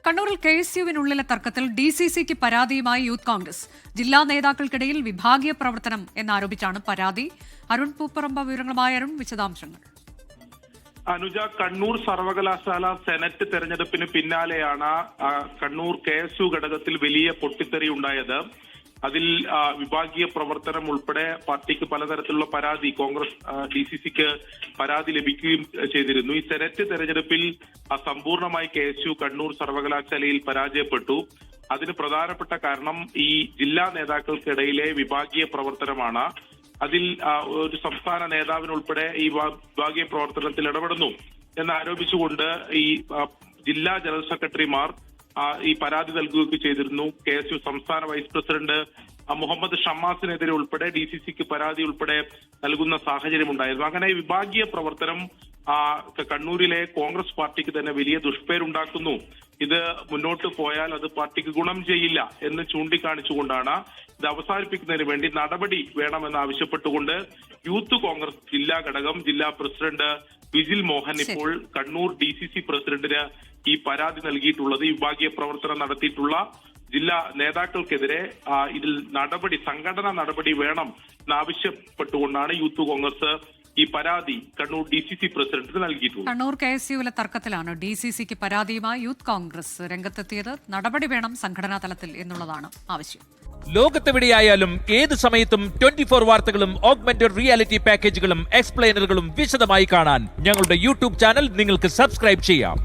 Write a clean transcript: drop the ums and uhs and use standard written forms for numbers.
കണ്ണൂരിൽ KSUവിനുള്ളിലെ തർക്കത്തിൽ DCCക്ക് പരാതിയുമായി യൂത്ത് കോൺഗ്രസ്. ജില്ലാ നേതാക്കൾക്കിടയിൽ വിഭാഗീയ പ്രവർത്തനം എന്നാരോപിച്ചാണ് പരാതി. അരുൺ പൂപ്പറമ്പ വിവരങ്ങളുമായി. അരുൺ, വിശദാംശങ്ങൾ. അനുജ, കണ്ണൂർ സർവകലാശാല സെനറ്റ് തെരഞ്ഞെടുപ്പിന് പിന്നാലെയാണ് കണ്ണൂർ KSU ഘടകത്തിൽ വലിയ പൊട്ടിത്തെറി ഉണ്ടായത്. അതിൽ വിഭാഗീയ പ്രവർത്തനം ഉൾപ്പെടെ പാർട്ടിക്ക് പലതരത്തിലുള്ള പരാതി, കോൺഗ്രസ് DCCക്ക് പരാതി ലഭിക്കുകയും ചെയ്തിരുന്നു. ഈ സെനറ്റ് തെരഞ്ഞെടുപ്പിൽ സമ്പൂർണമായി KSU കണ്ണൂർ സർവകലാശാലയിൽ പരാജയപ്പെട്ടു. അതിന് പ്രധാനപ്പെട്ട കാരണം ഈ ജില്ലാ നേതാക്കൾക്കിടയിലെ വിഭാഗീയ പ്രവർത്തനമാണ്. അതിൽ ഒരു സംസ്ഥാന നേതാവിനുൾപ്പെടെ ഈ വിഭാഗീയ പ്രവർത്തനത്തിൽ ഇടപെടുന്നു എന്നാരോപിച്ചുകൊണ്ട് ഈ ജില്ലാ ജനറൽ സെക്രട്ടറിമാർ ഈ പരാതി നൽകുകയൊക്കെ ചെയ്തിരുന്നു. KSU സംസ്ഥാന വൈസ് പ്രസിഡന്റ് മുഹമ്മദ് ഷമ്മാസിനെതിരെ ഉൾപ്പെടെ DCCക്ക് പരാതി ഉൾപ്പെടെ നൽകുന്ന സാഹചര്യം ഉണ്ടായിരുന്നു. അങ്ങനെ വിഭാഗീയ പ്രവർത്തനം കണ്ണൂരിലെ കോൺഗ്രസ് പാർട്ടിക്ക് തന്നെ വലിയ ദുഷ്പേരുണ്ടാക്കുന്നു. ഇത് മുന്നോട്ട് പോയാൽ അത് പാർട്ടിക്ക് ഗുണം ചെയ്യില്ല എന്ന് ചൂണ്ടിക്കാണിച്ചുകൊണ്ടാണ് ഇത് അവസാനിപ്പിക്കുന്നതിന് വേണ്ടി നടപടി വേണമെന്ന് ആവശ്യപ്പെട്ടുകൊണ്ട് യൂത്ത് കോൺഗ്രസ് ജില്ലാ ഘടകം ജില്ലാ പ്രസിഡന്റ് വിജിൽ മോഹൻ ഇപ്പോൾ കണ്ണൂർ DCC പ്രസിഡന്റിന് ഈ പരാതി നൽകിയിട്ടുള്ളത്. വിഭാഗീയ പ്രവർത്തനം നടത്തിയിട്ടുള്ള ജില്ലാ നേതാക്കൾക്കെതിരെ ഇതിൽ സംഘടനാ നടപടി വേണം എന്നാവശ്യപ്പെട്ടുകൊണ്ടാണ് യൂത്ത് കോൺഗ്രസ് ഈ പരാതി കണ്ണൂർ DCC പ്രസിഡന്റിന് നൽകിയിട്ടുള്ളത്. കണ്ണൂർ KSUവിലെ തർക്കത്തിലാണ് DCCക്ക് പരാതിയുമായി യൂത്ത് കോൺഗ്രസ് രംഗത്തെത്തിയത്. നടപടി വേണം സംഘടനാ തലത്തിൽ എന്നുള്ളതാണ് ആവശ്യം. ലോകത്തെവിടെയായാലും ഏത് സമയത്തും 24 വാർത്തകളും ഓഗ്മെന്റഡ് റിയാലിറ്റി പാക്കേജുകളും എക്സ്പ്ലെയിനറുകളും വിശദമായി കാണാൻ ഞങ്ങളുടെ യൂട്യൂബ് ചാനൽ നിങ്ങൾക്ക് സബ്സ്ക്രൈബ് ചെയ്യാം.